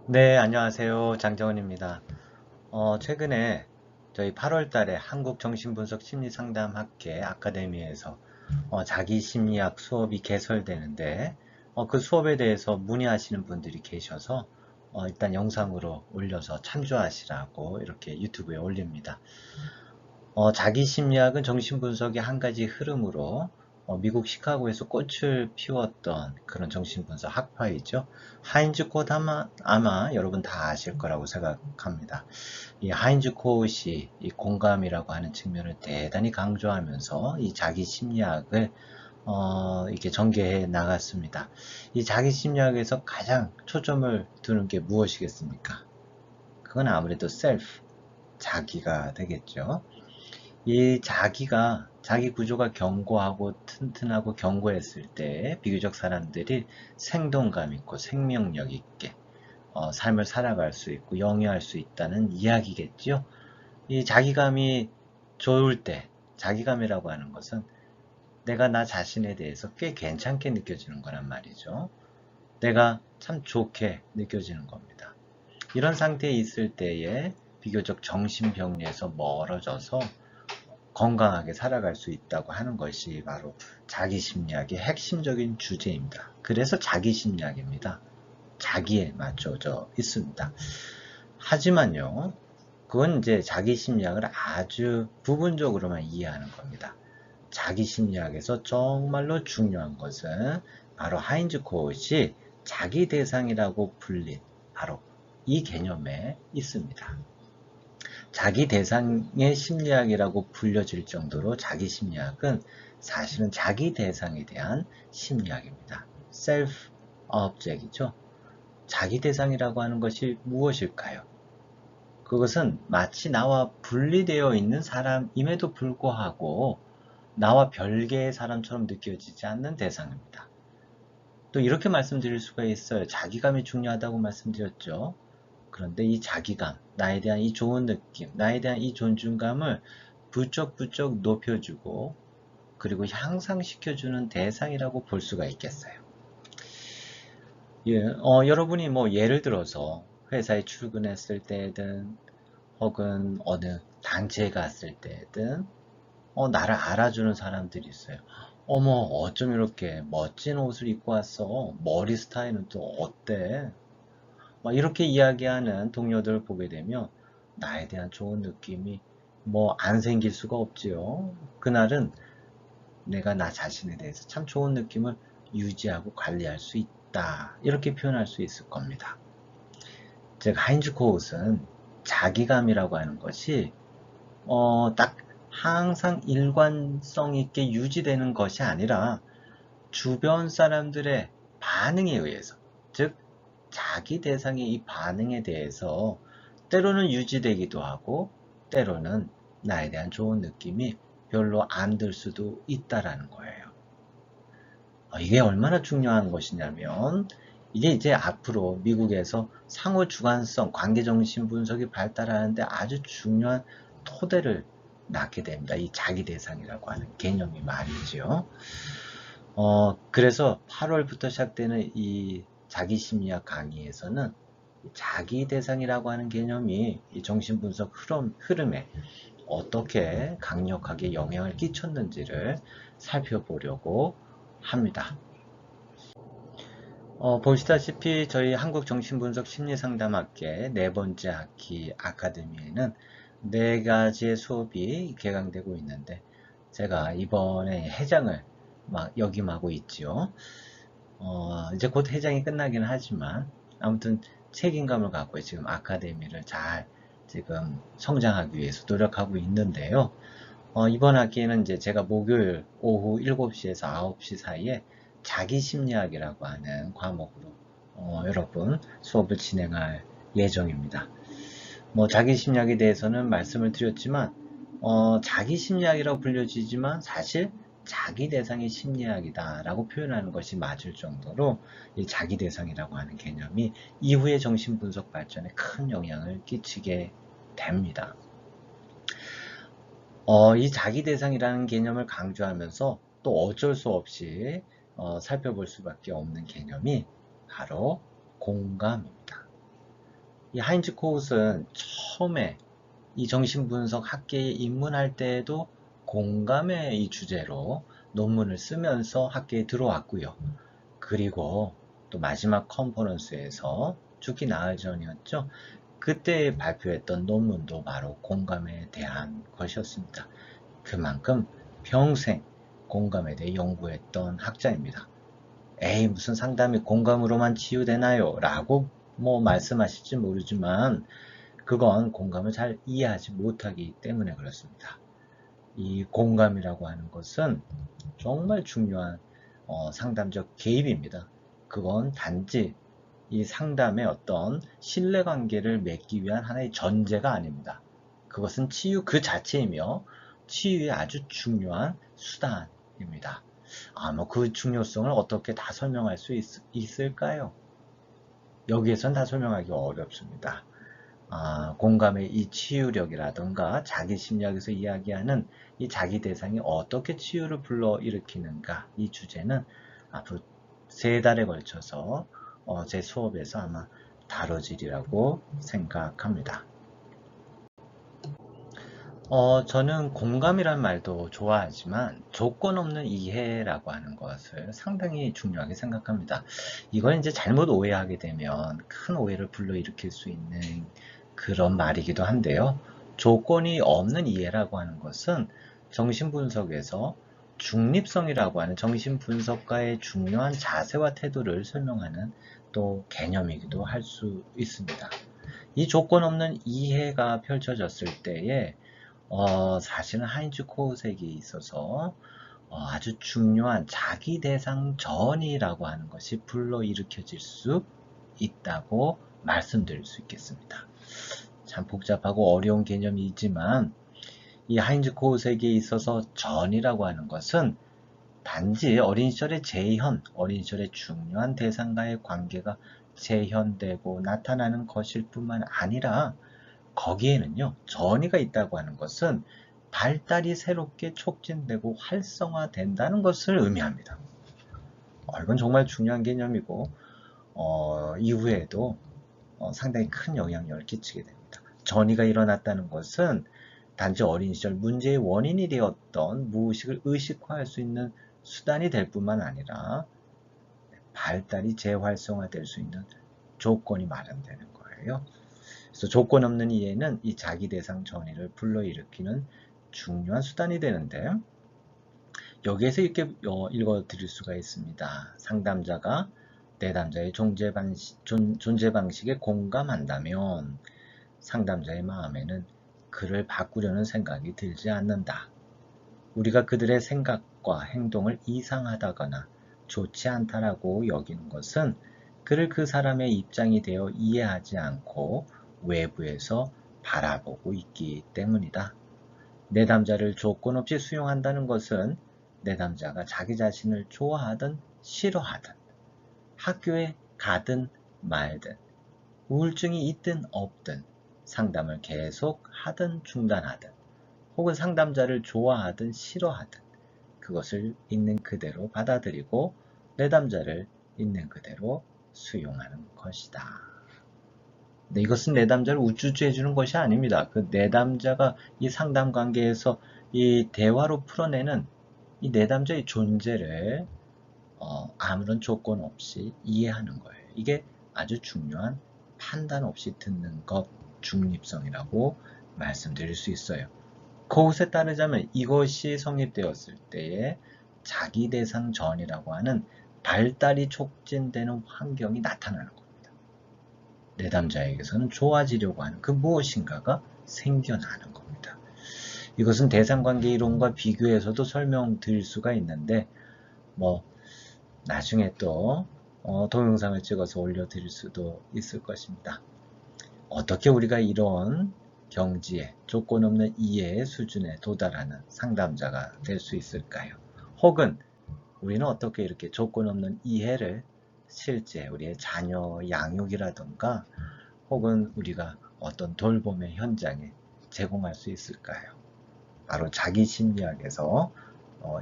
네, 안녕하세요. 장정은입니다. 최근에 저희 8월 달에 한국정신분석 심리상담학회 아카데미에서 자기심리학 수업이 개설되는데 그 수업에 대해서 문의하시는 분들이 계셔서 일단 영상으로 올려서 참조하시라고 이렇게 유튜브에 올립니다. 자기심리학은 정신분석의 한 가지 흐름으로 미국 시카고에서 꽃을 피웠던 그런 정신분석 학파이죠. 하인즈 콧 아마 여러분 다 아실 거라고 생각합니다. 이 하인즈 콧이 이 공감이라고 하는 측면을 대단히 강조하면서 이 자기심리학을 이렇게 전개해 나갔습니다. 이 자기심리학에서 가장 초점을 두는 게 무엇이겠습니까? 그건 아무래도 셀프, 자기가 되겠죠. 이 자기 구조가 견고하고 튼튼하고 견고했을 때 비교적 사람들이 생동감 있고 생명력 있게 삶을 살아갈 수 있고 영위할 수 있다는 이야기겠지요. 이 자기감이 좋을 때, 자기감이라고 하는 것은 내가 나 자신에 대해서 꽤 괜찮게 느껴지는 거란 말이죠. 내가 참 좋게 느껴지는 겁니다. 이런 상태에 있을 때에 비교적 정신병리에서 멀어져서 건강하게 살아갈 수 있다고 하는 것이 바로 자기심리학의 핵심적인 주제입니다. 그래서 자기심리학입니다. 자기에 맞춰져 있습니다. 하지만요, 그건 이제 자기심리학을 아주 부분적으로만 이해하는 겁니다. 자기심리학에서 정말로 중요한 것은 바로 하인즈 코웃이 자기 대상이라고 불린 바로 이 개념에 있습니다. 자기 대상의 심리학이라고 불려질 정도로 자기 심리학은 사실은 자기 대상에 대한 심리학입니다. self object이죠. 자기 대상이라고 하는 것이 무엇일까요? 그것은 마치 나와 분리되어 있는 사람임에도 불구하고 나와 별개의 사람처럼 느껴지지 않는 대상입니다. 또 이렇게 말씀드릴 수가 있어요. 자기감이 중요하다고 말씀드렸죠. 그런데 이 자기감, 나에 대한 이 좋은 느낌, 나에 대한 이 존중감을 부쩍부쩍 높여주고 그리고 향상시켜주는 대상이라고 볼 수가 있겠어요. 예, 여러분이 뭐 예를 들어서 회사에 출근했을 때든 혹은 어느 단체에 갔을 때든 나를 알아주는 사람들이 있어요. 어머, 어쩜 이렇게 멋진 옷을 입고 왔어? 머리 스타일은 또 어때? 막 이렇게 이야기하는 동료들을 보게 되면 나에 대한 좋은 느낌이 뭐 안 생길 수가 없지요. 그날은 내가 나 자신에 대해서 참 좋은 느낌을 유지하고 관리할 수 있다. 이렇게 표현할 수 있을 겁니다. 즉 하인즈 코웃은 자기감이라고 하는 것이 딱 항상 일관성 있게 유지되는 것이 아니라 주변 사람들의 반응에 의해서, 즉 자기 대상의 이 반응에 대해서 때로는 유지되기도 하고 때로는 나에 대한 좋은 느낌이 별로 안 들 수도 있다라는 거예요. 이게 얼마나 중요한 것이냐면 이게 이제 앞으로 미국에서 상호 주관성 관계정신 분석이 발달하는데 아주 중요한 토대를 낳게 됩니다. 이 자기 대상이라고 하는 개념이 말이죠. 그래서 8월부터 시작되는 이 자기심리학 강의에서는 자기 대상이라고 하는 개념이 이 정신분석 흐름에 어떻게 강력하게 영향을 끼쳤는지를 살펴보려고 합니다. 보시다시피 저희 한국정신분석 심리상담학계 네 번째 학기 아카데미에는 네 가지의 수업이 개강되고 있는데 제가 이번에 회장을 역임하고 있지요. 이제 곧 회장이 끝나긴 하지만 아무튼 책임감을 갖고 지금 아카데미를 잘 지금 성장하기 위해서 노력하고 있는데요. 이번 학기에는 이제 제가 목요일 오후 7시에서 9시 사이에 자기심리학이라고 하는 과목으로 여러분 수업을 진행할 예정입니다. 뭐 자기심리학에 대해서는 말씀을 드렸지만 자기심리학이라고 불려지지만 사실 자기 대상의 심리학이다 라고 표현하는 것이 맞을 정도로 이 자기 대상이라고 하는 개념이 이후의 정신분석 발전에 큰 영향을 끼치게 됩니다. 이 자기 대상이라는 개념을 강조하면서 또 어쩔 수 없이 살펴볼 수밖에 없는 개념이 바로 공감입니다. 이 하인즈 코웃은 처음에 이 정신분석 학계에 입문할 때에도 공감의 이 주제로 논문을 쓰면서 학계에 들어왔고요. 그리고 또 마지막 컨퍼런스에서 죽기 나흘 전이었죠. 그때 발표했던 논문도 바로 공감에 대한 것이었습니다. 그만큼 평생 공감에 대해 연구했던 학자입니다. 에이, 무슨 상담이 공감으로만 치유되나요? 라고 말씀하실지 모르지만 그건 공감을 잘 이해하지 못하기 때문에 그렇습니다. 이 공감이라고 하는 것은 정말 중요한 상담적 개입입니다. 그건 단지 이 상담의 어떤 신뢰관계를 맺기 위한 하나의 전제가 아닙니다. 그것은 치유 그 자체이며 치유의 아주 중요한 수단입니다. 그 중요성을 어떻게 다 설명할 수 있을까요? 여기에선 다 설명하기 어렵습니다. 공감의 이 치유력이라든가 자기 심리학에서 이야기하는 이 자기 대상이 어떻게 치유를 불러일으키는가, 이 주제는 앞으로 3달에 걸쳐서 제 수업에서 아마 다뤄지리라고 생각합니다. 저는 공감이란 말도 좋아하지만 조건 없는 이해라고 하는 것을 상당히 중요하게 생각합니다. 이걸 이제 잘못 오해하게 되면 큰 오해를 불러일으킬 수 있는 그런 말이기도 한데요. 조건이 없는 이해라고 하는 것은 정신분석에서 중립성이라고 하는 정신분석가의 중요한 자세와 태도를 설명하는 또 개념이기도 할 수 있습니다. 이 조건 없는 이해가 펼쳐졌을 때에 사실은 하인츠 코웃에게 있어서 아주 중요한 자기 대상 전이라고 하는 것이 불러일으켜질 수 있다고 말씀드릴 수 있겠습니다. 참 복잡하고 어려운 개념이지만 이 하인츠 코웃에게 있어서 전이라고 하는 것은 단지 어린 시절의 재현, 어린 시절의 중요한 대상과의 관계가 재현되고 나타나는 것일 뿐만 아니라 거기에는요, 전이가 있다고 하는 것은 발달이 새롭게 촉진되고 활성화된다는 것을 의미합니다. 이건 정말 중요한 개념이고 이후에도 상당히 큰 영향력을 끼치게 됩니다. 전이가 일어났다는 것은 단지 어린 시절 문제의 원인이 되었던 무의식을 의식화할 수 있는 수단이 될 뿐만 아니라 발달이 재활성화될 수 있는 조건이 마련되는 거예요. 그래서 조건 없는 이해는 이 자기 대상 전이를 불러일으키는 중요한 수단이 되는데, 여기에서 이렇게 읽어 드릴 수가 있습니다. 상담자가 내담자의 존재 방식에 공감한다면 상담자의 마음에는 그를 바꾸려는 생각이 들지 않는다. 우리가 그들의 생각과 행동을 이상하다거나 좋지 않다라고 여기는 것은 그를 그 사람의 입장이 되어 이해하지 않고 외부에서 바라보고 있기 때문이다. 내담자를 조건 없이 수용한다는 것은 내담자가 자기 자신을 좋아하든 싫어하든 학교에 가든 말든 우울증이 있든 없든 상담을 계속 하든 중단하든 혹은 상담자를 좋아하든 싫어하든 그것을 있는 그대로 받아들이고 내담자를 있는 그대로 수용하는 것이다. 네, 이것은 내담자를 우쭈쭈 해주는 것이 아닙니다. 그 내담자가 이 상담 관계에서 이 대화로 풀어내는 이 내담자의 존재를 아무런 조건 없이 이해하는 거예요. 이게 아주 중요한 판단 없이 듣는 것, 중립성이라고 말씀드릴 수 있어요. 코웃에 따르자면 이것이 성립되었을 때에 자기 대상 전이라고 하는 발달이 촉진되는 환경이 나타나는 겁니다. 내담자에게서는 좋아지려고 하는 그 무엇인가가 생겨나는 겁니다. 이것은 대상관계 이론과 비교해서도 설명드릴 수가 있는데 나중에 또 동영상을 찍어서 올려드릴 수도 있을 것입니다. 어떻게 우리가 이런 경지에 조건 없는 이해의 수준에 도달하는 상담자가 될 수 있을까요? 혹은 우리는 어떻게 이렇게 조건 없는 이해를 실제 우리의 자녀 양육이라든가 혹은 우리가 어떤 돌봄의 현장에 제공할 수 있을까요? 바로 자기 심리학에서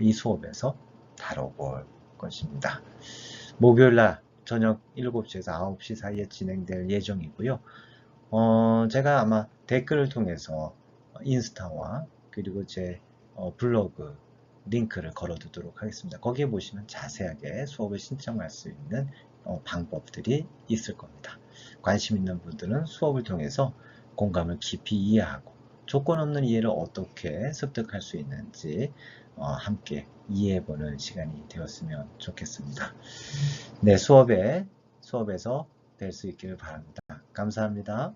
이 수업에서 다뤄볼 것입니다. 목요일날 저녁 7시에서 9시 사이에 진행될 예정이고요. 제가 아마 댓글을 통해서 인스타와 그리고 제 블로그 링크를 걸어두도록 하겠습니다. 거기에 보시면 자세하게 수업을 신청할 수 있는 방법들이 있을 겁니다. 관심 있는 분들은 수업을 통해서 공감을 깊이 이해하고 조건 없는 이해를 어떻게 습득할 수 있는지 함께 이해해보는 시간이 되었으면 좋겠습니다. 네, 수업에서 뵐 수 있기를 바랍니다. 감사합니다.